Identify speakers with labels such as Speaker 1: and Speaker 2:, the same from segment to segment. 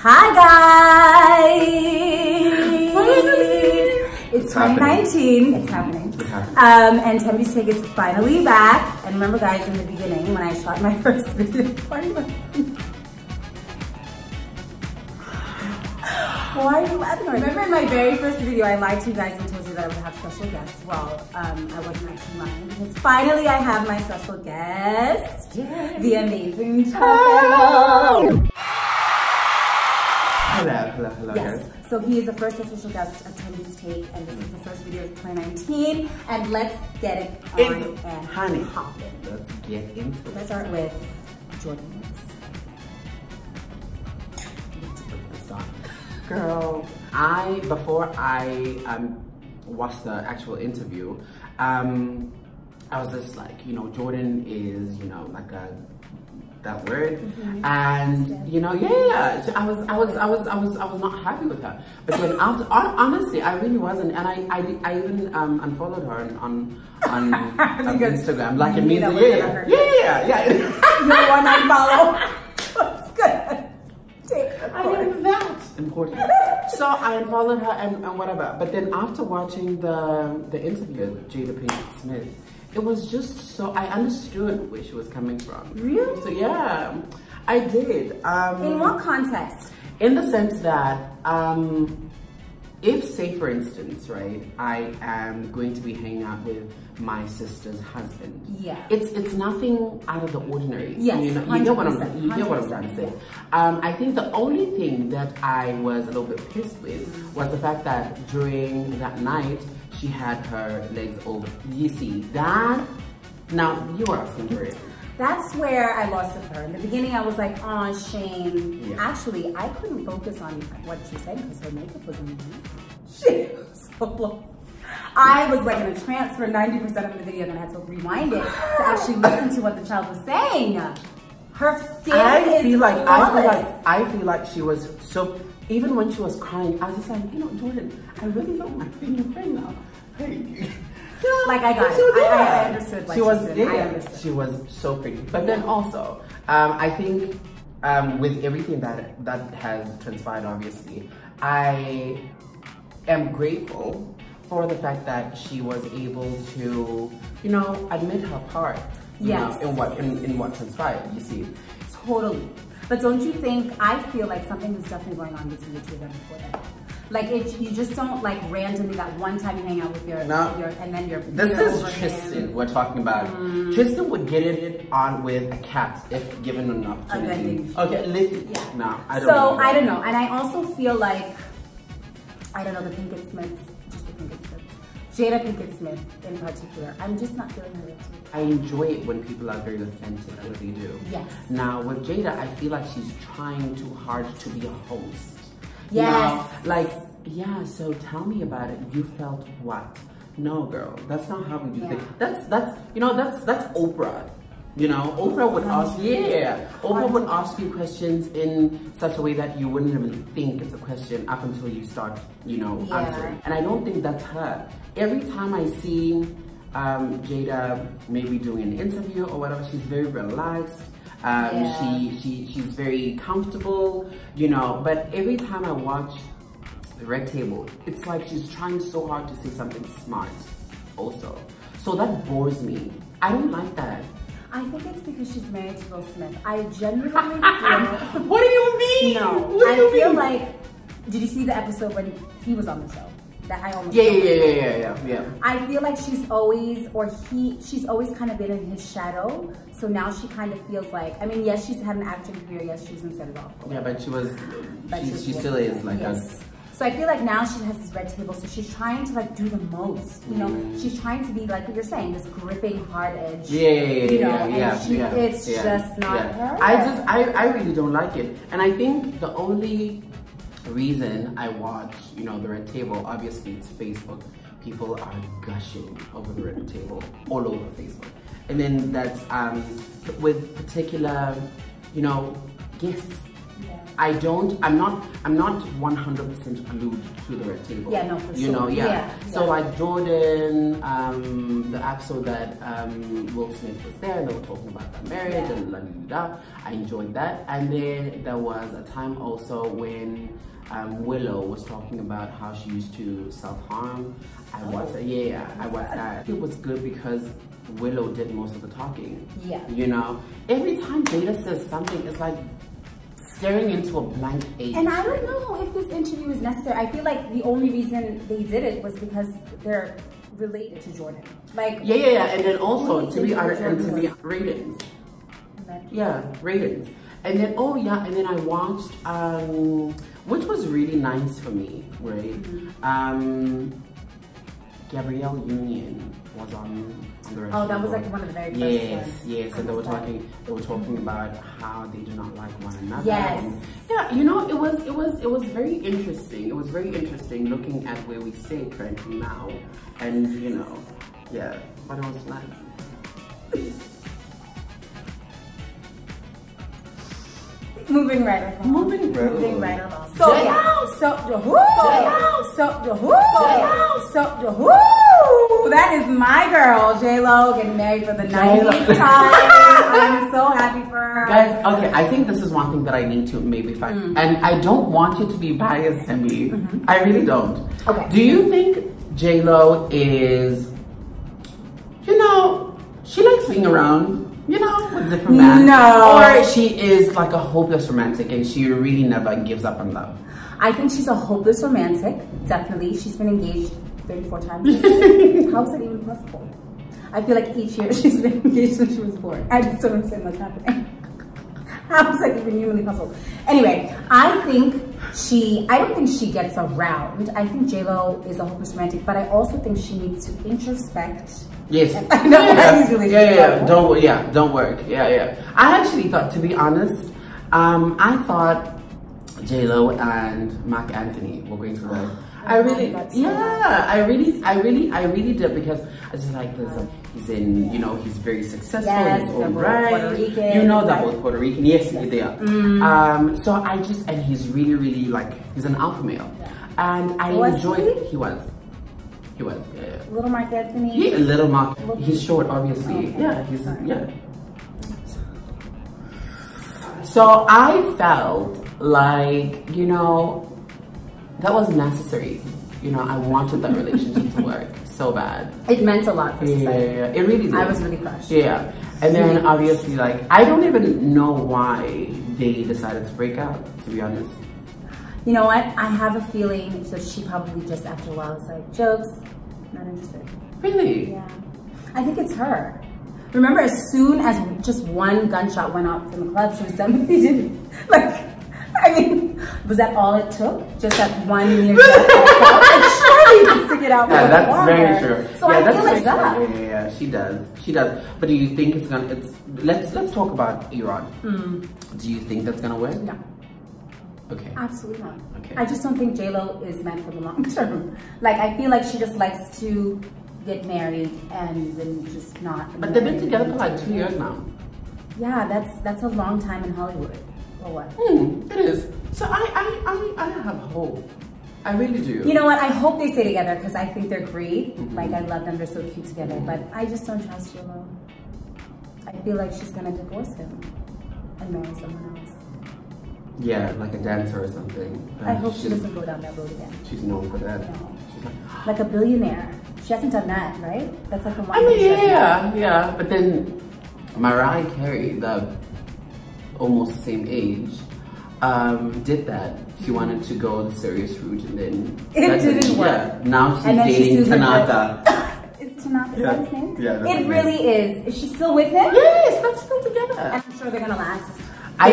Speaker 1: Hi guys! It's 2019. It's happening. And Thembi's take is finally back. And remember guys, in the beginning when I shot my first video, why are you laughing? Remember in my very first video, I lied to you guys and told you that I would have special guests. Well, I wasn't actually lying because finally I have my special guest, the amazing Thapelo.
Speaker 2: Hello,
Speaker 1: yes.
Speaker 2: guys.
Speaker 1: So he is the first official guest of Thembi's Take, and this is the first video of 2019. And let's get it on and
Speaker 2: honey.
Speaker 1: hop in.
Speaker 2: Let's get into it.
Speaker 1: Let's start with Jordan.
Speaker 2: Girl, before I watched the actual interview, I was just like, Jordan is, like that word, and I was not happy with her. But then after, honestly, I really wasn't, and I even unfollowed her on Instagram, like it means yeah.
Speaker 1: You want to follow? It's good.
Speaker 2: I am that important. So I unfollowed her and whatever. But then after watching the interview with J.Lo Smith, it was just so, I understood where she was coming from.
Speaker 1: Really?
Speaker 2: So yeah, I did.
Speaker 1: In what context?
Speaker 2: In the sense that, if say for instance, right, I am going to be hanging out with my sister's husband. Yeah. It's nothing out of the ordinary.
Speaker 1: Yes.
Speaker 2: You get what I'm trying to say. I think the only thing that I was a little bit pissed with was the fact that during that night she had her legs over. You see that? Now you were asking for it.
Speaker 1: That's where I lost with her. In the beginning, I was like, oh, shame. Yeah. Actually, I couldn't focus on what she was saying because her makeup was amazing. She was so low. I was like in a trance for 90% of the video, and I had to rewind it to actually listen to what the child was saying. Her skin I feel
Speaker 2: like she was so, even when she was crying, I was just like, Jordan, I really don't like being your friend now. Hey.
Speaker 1: Like I got it. I understood. Like
Speaker 2: she was so pretty. But then also, I think with everything that has transpired, obviously, I am grateful for the fact that she was able to, admit her part. In what transpired. You see.
Speaker 1: Totally. But don't you think? I feel like something was definitely going on between the two of them before that. Like you just don't like randomly that one time you hang out with your and then you're.
Speaker 2: This is Tristan we're talking about. Tristan would get it on with a cat if given an opportunity. Okay, listen. Yeah. No, I don't.
Speaker 1: So I don't know, and I also feel like the Pinkett Smiths, just the Pinkett Smiths, Jada Pinkett Smith in particular. I'm just not feeling her too.
Speaker 2: I enjoy it when people are very authentic at what they do.
Speaker 1: Yes.
Speaker 2: Now with Jada, I feel like she's trying too hard to be a host.
Speaker 1: Yes.
Speaker 2: So tell me about it. You felt what? No, girl, that's not how we do things. That's Oprah. Oprah would ask Oprah would ask you questions in such a way that you wouldn't even think it's a question up until you start, answering. And I don't think that's her. Every time I see Jada maybe doing an interview or whatever, she's very relaxed. She's very comfortable, but every time I watch the Red Table, it's like she's trying so hard to say something smart also. So that bores me. I don't like that.
Speaker 1: I think it's because she's married to Will Smith. I genuinely feel...
Speaker 2: What do you mean?
Speaker 1: No,
Speaker 2: what do you
Speaker 1: feel
Speaker 2: mean?
Speaker 1: like... Did you see the episode when he was on the show? That I almost
Speaker 2: yeah.
Speaker 1: I feel like she's always kind of been in his shadow. So now she kind of feels like, yes, she's had an acting career. Yes, she was in Set It Off.
Speaker 2: Yeah, but she still is like us.
Speaker 1: So I feel like now she has this Red Table, so she's trying to like do the most. She's trying to be like what you're saying, this gripping hard edge. It's just not her.
Speaker 2: I really don't like it, and I think the only reason I watch, the Red Table, obviously it's Facebook. People are gushing over the Red Table all over Facebook, and then that's with particular, guests. I'm not 100% glued to the red table.
Speaker 1: Yeah, no, for sure.
Speaker 2: You know, yeah. So like Jordan, the episode that Will Smith was there, and they were talking about their marriage and la la la. I enjoyed that. And then there was a time also when Willow was talking about how she used to self-harm. I watched that. I watched that. It was good because Willow did most of the talking. Yeah. You know, every time Jada says something, it's like staring into a blank page.
Speaker 1: And I don't know if this interview is necessary. I feel like the only reason they did it was because they're related to Jordan. Like
Speaker 2: yeah. And then also to be honest, and to be ratings. Yeah, ratings. And then and then I watched which was really nice for me, right? Gabrielle Union was on the rest.
Speaker 1: Oh, that was like one of the very first ones.
Speaker 2: Yes, and they were talking about how they do not like one another.
Speaker 1: Yes.
Speaker 2: And, yeah, you know, it was very interesting. It was very interesting looking at where we sit currently now, and you know, yeah, but it was nice.
Speaker 1: Moving right along. That is my girl, J.Lo, getting married for the 90th time. I'm so happy for her.
Speaker 2: Guys, okay, I think this is one thing that I need to maybe find. And I don't want you to be biased, Thembi. I really don't. Okay. Do you think J.Lo is, you know, she likes being around, you know, with different men?
Speaker 1: No.
Speaker 2: Or she is like a hopeless romantic and she really never gives up on love?
Speaker 1: I think she's a hopeless romantic, definitely. She's been engaged 34 times. How is it even possible? I feel like each year she's been engaged since she was born. I just don't understand what's happening. How is that even humanly possible? Anyway, I don't think she gets around. I think J.Lo is a hopeless romantic, but I also think she needs to introspect.
Speaker 2: Yes. Don't work. Yeah. I actually thought, to be honest, I thought J.Lo and Mark Anthony were going to work. I really did, because I just like this. He's in, you know, he's very successful.
Speaker 1: Yes,
Speaker 2: he's all right.
Speaker 1: Puerto Rican.
Speaker 2: You know that was Puerto Rican. Yes, they are. So and he's really like, he's an alpha male, and I enjoyed it. He was. Yeah.
Speaker 1: Little Mark Anthony.
Speaker 2: Yeah, little Mark. He's short, obviously. Okay. Yeah. So I felt like, you know, that was necessary. You know, I wanted that relationship to work so bad.
Speaker 1: It meant a lot for society.
Speaker 2: Yeah, it really did.
Speaker 1: I was really crushed.
Speaker 2: Yeah. And then obviously, like, I don't even know why they decided to break up, to be honest.
Speaker 1: You know what? I have a feeling that she probably just after a while was like, jokes, not interested.
Speaker 2: Really?
Speaker 1: Yeah. I think it's her. Remember, as soon as just one gunshot went off in the club, she was done with it. Like, I mean, was that all it took? Just that one near death? Surely you can stick it out.
Speaker 2: Yeah, that's very true.
Speaker 1: So I feel like that.
Speaker 2: Yeah, she does. But do you think it's gonna? Let's talk about Iran. Do you think that's gonna work?
Speaker 1: No.
Speaker 2: Okay.
Speaker 1: Absolutely not.
Speaker 2: Okay.
Speaker 1: I just don't think J.Lo is meant for the long term. Like, I feel like she just likes to get married and then just not.
Speaker 2: But they've been together for like 2 years now.
Speaker 1: Yeah, that's a long time in Hollywood. Or what?
Speaker 2: It is. So I have hope. I really do.
Speaker 1: You know what? I hope they stay together because I think they're great. Like, I love them. They're so cute together. But I just don't trust J.Lo. I feel like she's gonna divorce him and marry someone else.
Speaker 2: Yeah, like a dancer or something.
Speaker 1: I hope she doesn't go down that road again.
Speaker 2: She's known for that.
Speaker 1: No.
Speaker 2: She's
Speaker 1: like a billionaire. She hasn't done that, right? That's like the one.
Speaker 2: I mean, yeah. But then Mariah Carey, the almost the same age, did that. She wanted to go the serious route, and then
Speaker 1: it didn't work.
Speaker 2: Yeah, now she's dating Tanaka.
Speaker 1: Is Tanaka, is that his name?
Speaker 2: Yeah,
Speaker 1: it really is. Is she still with him?
Speaker 2: Yes, that's still together.
Speaker 1: And I'm sure they're gonna last.
Speaker 2: I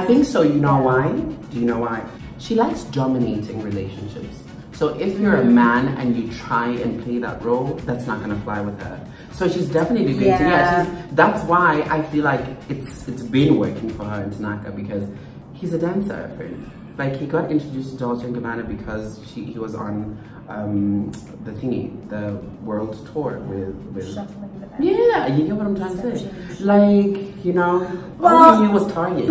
Speaker 2: think so. You know why? Do you know why? She likes dominating relationships. So if you're a man and you try and play that role, that's not gonna fly with her. So she's definitely going to. That's why I feel like it's been working for her and Tanaka, because he's a dancer, friend. Like, he got introduced to Dolce & Gabbana because he was on the world tour with yeah, you get what I'm trying to say. Like, you know, all he knew was Target.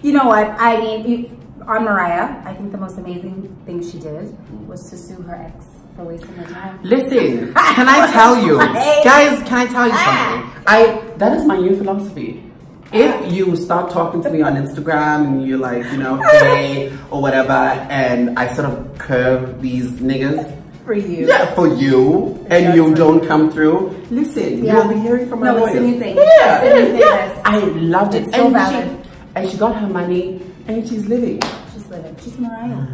Speaker 1: You know what? I mean, on Mariah, I think the most amazing thing she did was to sue her ex for wasting her time.
Speaker 2: Listen, can I tell you, guys? Can I tell you something? That is my new philosophy. If you start talking to me on Instagram and you're like, you know, hey or whatever, and I sort of curve these niggas.
Speaker 1: For you.
Speaker 2: Yeah, for you. And you don't come through. Listen, you'll be hearing from my lawyer.
Speaker 1: No, it's a new thing.
Speaker 2: Yeah. I loved it.
Speaker 1: It's so valid.
Speaker 2: And she got her money and she's living.
Speaker 1: She's living. She's Mariah.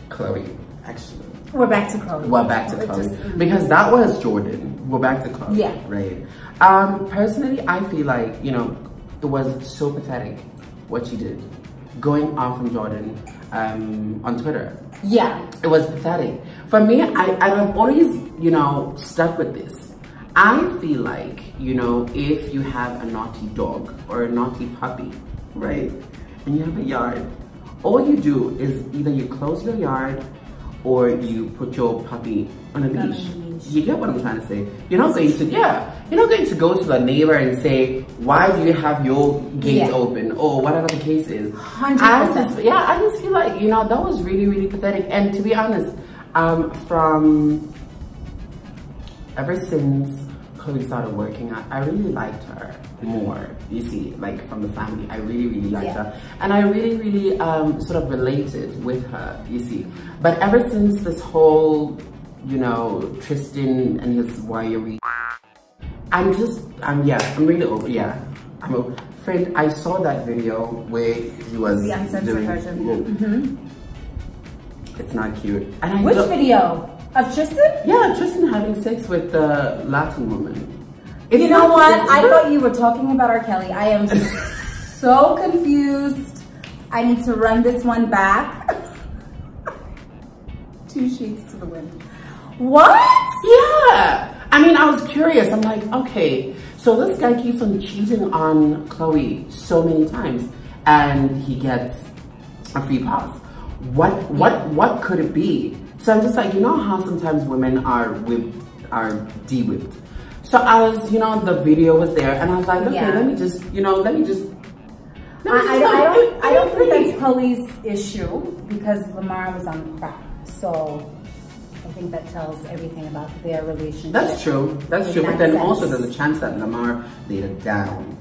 Speaker 2: Chloe, actually.
Speaker 1: We're back to Chloe.
Speaker 2: We're back to Chloe. Because that was Jordan. We're back to Chloe.
Speaker 1: Yeah.
Speaker 2: Right. Personally, I feel like, you know, it was so pathetic what she did. Going off on Jordan on Twitter.
Speaker 1: Yeah.
Speaker 2: It was pathetic. For me, I've always, you know, stuck with this. I feel like, you know, if you have a naughty dog or a naughty puppy, right, and you have a yard, all you do is either you close your yard or you put your puppy on a leash. You get what I'm trying to say? You're not going to, you're not going to go to the neighbor and say, why do you have your gate open or whatever the case is.
Speaker 1: 100%.
Speaker 2: I just feel like, you know, that was really, really pathetic. And to be honest, from ever since Chloe started working out, I really liked her more, you see, like from the family. I really, really liked her. And I really, really sort of related with her, you see. But ever since this whole, you know, Tristan and his wiry, I'm really over, I'm over. Friend, I saw that video where he was
Speaker 1: the uncensored version.
Speaker 2: It's not cute. And
Speaker 1: Which video? Of Tristan?
Speaker 2: Yeah, Tristan having sex with the Latin woman.
Speaker 1: You know what? I thought you were talking about R. Kelly. I am so confused. I need to run this one back. 2 sheets to the wind. What?
Speaker 2: Yeah. I mean, I was curious. I'm like, okay, so this guy keeps on cheating on Chloe so many times and he gets a free pass. What could it be? So I'm just like, you know how sometimes women are de-whipped. So I was, you know, the video was there and I was like, okay, let me just
Speaker 1: I don't think that's Chloe's issue because Lamar was on crack. So I think that tells everything about their relationship.
Speaker 2: That's true. That's true. But then also there's a chance that Lamar laid it down.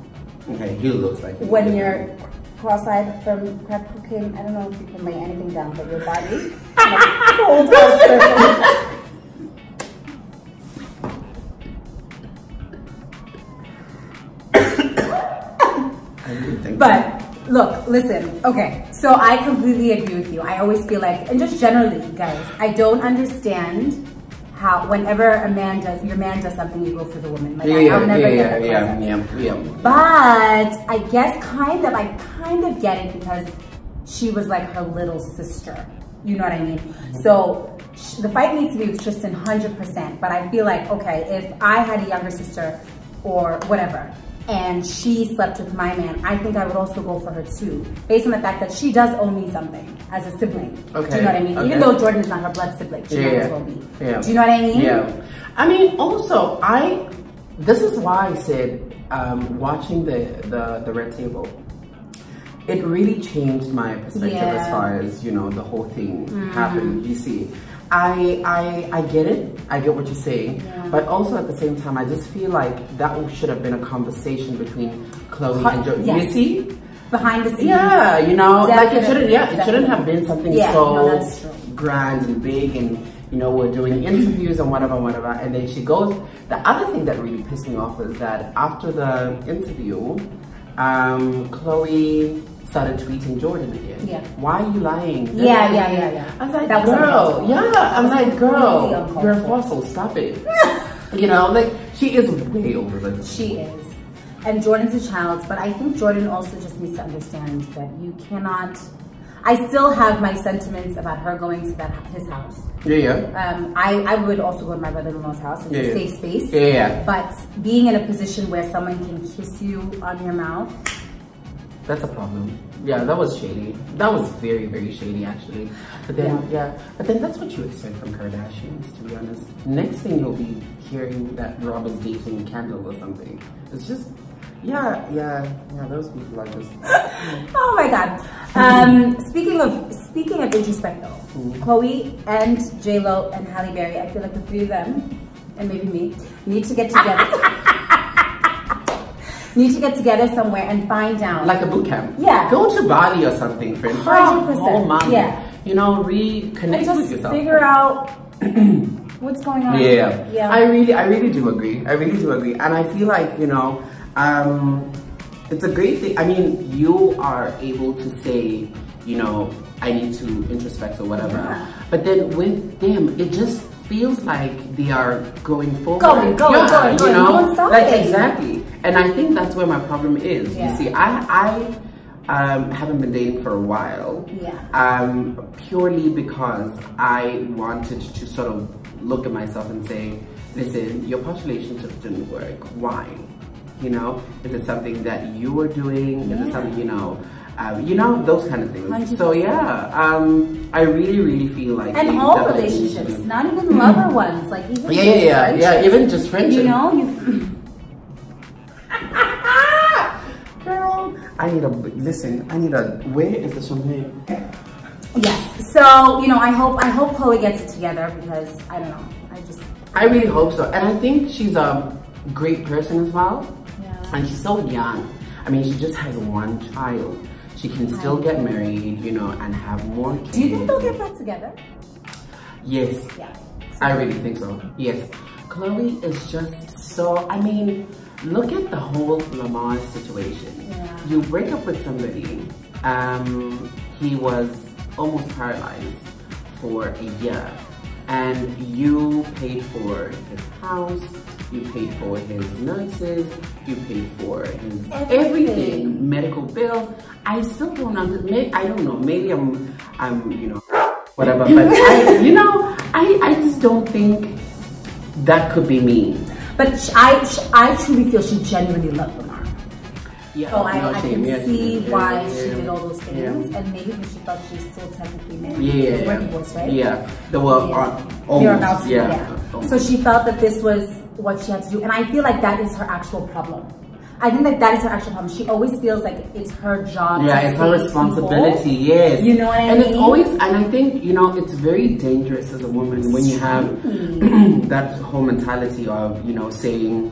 Speaker 2: Okay, he looks like
Speaker 1: when you're cross-eyed from crack cocaine, I don't know if you can lay anything down, but your body holds on. But look, listen, okay, so I completely agree with you. I always feel like, and just generally, guys, I don't understand how whenever your man does something, you go for the woman. Like, I'll never get it. But I guess I kind of get it because she was like her little sister. You know what I mean? So the fight needs to be with Tristan 100%. But I feel like, okay, if I had a younger sister or whatever, and she slept with my man, I think I would also go for her too, based on the fact that she does owe me something as a sibling. Okay. Do you know what I mean? Okay. Even though Jordan is not her blood sibling, she might as well be. Yeah. Do you know what I mean?
Speaker 2: Yeah. I mean, also, this is why I said, watching the Red Table, it really changed my perspective as far as, you know, the whole thing happened, you see. I get it. I get what you're saying. Yeah. But also at the same time, I just feel like that should have been a conversation between Chloe and Jordan. Yes. You see?
Speaker 1: Behind the scenes.
Speaker 2: Yeah, you know, definitely, like it shouldn't have been something
Speaker 1: so
Speaker 2: grand and big and, you know, we're doing interviews and whatever. And then she goes, the other thing that really pissed me off was that after the interview, Chloe started tweeting Jordan again. Yeah. Why are you lying?
Speaker 1: Yeah.
Speaker 2: I was like, girl, I'm like, girl, you're a fossil, stop it. You know, like, she is way over the
Speaker 1: She is. And Jordan's a child, but I think Jordan also just needs to understand that you cannot, I still have my sentiments about her going to his house.
Speaker 2: Yeah.
Speaker 1: I would also go to my brother-in-law's house. It's a safe space.
Speaker 2: Yeah.
Speaker 1: But being in a position where someone can kiss you on your mouth,
Speaker 2: that's a problem. Yeah, that was shady. That was very, very shady, actually. But then, but then that's what you expect from Kardashians, to be honest. Next thing you'll be hearing that Rob is dating Kendall or something. It's just, yeah, those people are just.
Speaker 1: Oh my God. Speaking of introspect though, Chloe and J.Lo and Halle Berry, I feel like the three of them, and maybe me, need to get together. Need to get together somewhere and find out.
Speaker 2: Like a boot camp.
Speaker 1: Yeah.
Speaker 2: Go to Bali or something, friend.
Speaker 1: 100%. Yeah.
Speaker 2: You know, reconnect with yourself.
Speaker 1: Figure out what's going on.
Speaker 2: Yeah. I really do agree. I really do agree. And I feel like, you know, it's a great thing. I mean, you are able to say, you know, I need to introspect or whatever. Yeah. But then with them, it just feels like they are going forward. Going, you know? Like, exactly. And I think that's where my problem is. Yeah. You see, I haven't been dating for a while. Yeah. Purely because I wanted to sort of look at myself and say, listen, your past relationships didn't work. Why? You know, is it something that you were doing? Yeah. Is it something, you know, those kind of things. 100%. So yeah, I really feel like,
Speaker 1: and all relationships, not even lover ones, like even
Speaker 2: even just friendships.
Speaker 1: You know,
Speaker 2: girl, where is the champagne?
Speaker 1: Yes. So, you know, I hope Chloe gets it together, because I don't know.
Speaker 2: I really hope so. And I think she's a great person as well. Yeah. And she's so young. I mean, she just has one child. She can still get married, you know, and have more kids.
Speaker 1: Do you think they'll get back together?
Speaker 2: Yes. Yeah. I really think so. Yes. Chloe is just so, I mean, look at the whole Lamar situation. Yeah. You break up with somebody, he was almost paralyzed for a year, and you paid for his house, you paid for his nurses, you paid for his everything, medical bills. I still don't understand. I don't know. Maybe I'm, you know, whatever. But I just don't think that could be me.
Speaker 1: But I truly feel she genuinely loved Lamar.
Speaker 2: Yeah.
Speaker 1: So I can see why she did all those things, and maybe because she thought she was still technically married.
Speaker 2: Yeah.
Speaker 1: Divorced, right?
Speaker 2: Yeah. They were almost. Yeah.
Speaker 1: So she felt that this was what she had to do, and I feel like that is her actual problem. I think that is her actual problem. She always feels like it's her job.
Speaker 2: Yeah, it's her responsibility. People. Yes,
Speaker 1: you know what I mean.
Speaker 2: And it's always, and I think, you know, it's very dangerous as a woman when you have that whole mentality of, you know, saying,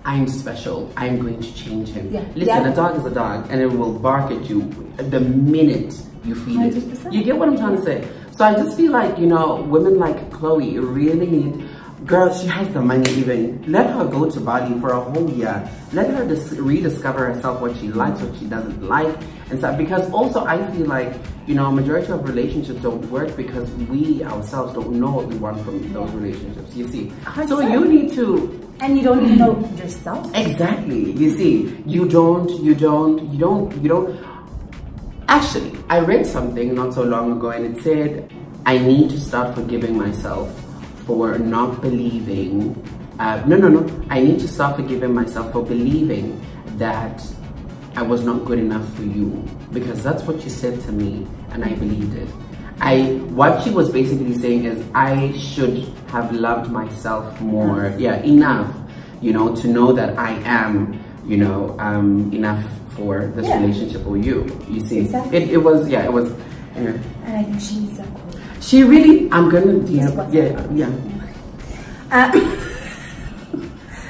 Speaker 2: I'm special, I'm going to change him. Yeah. Listen, a dog is a dog, and it will bark at you the minute you feed 100%. It. You get what I'm trying to say? So I just feel like, you know, women like Chloe really need. Girl, she has the money even. Let her go to Bali for a whole year. Let her rediscover herself, what she likes, what she doesn't like, and stuff. Because also I feel like, you know, majority of relationships don't work because we ourselves don't know what we want from those relationships, you see. 100%. So you need to...
Speaker 1: And you don't even know yourself.
Speaker 2: Exactly. You see, you don't. Actually, I read something not so long ago, and it said, I need to start forgiving myself for not believing, I need to start forgiving myself for believing that I was not good enough for you, because that's what you said to me and I believed it. What she was basically saying is I should have loved myself more, enough, you know, to know that I am, you know, enough for this relationship with you see. Exactly. It was. And
Speaker 1: I think she needs that quote.
Speaker 2: She really, I'm gonna,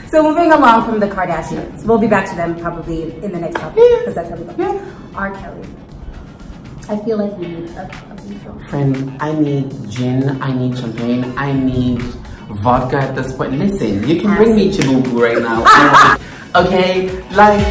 Speaker 1: So moving along from the Kardashians, we'll be back to them probably in the next topic, because that's how we go. R. Kelly. I feel like we need a refill.
Speaker 2: Friend, I need gin, I need champagne, I need vodka at this point. Listen, you can bring me Chibubu right now. Okay, like,